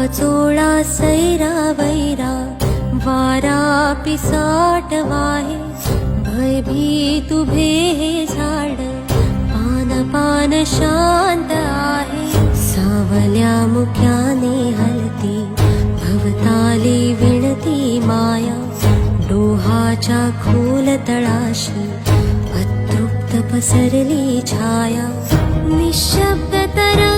वाचोळा सैरा वैरा वारा पिसाट वाहे भयभीत उभे हे झाड पान पान शांत आहे सावल्या मुख्याने हलती भवताली विणती माया डोहाच्या खोल तळाशी अतृप्त पसरली छाया निशब्द तर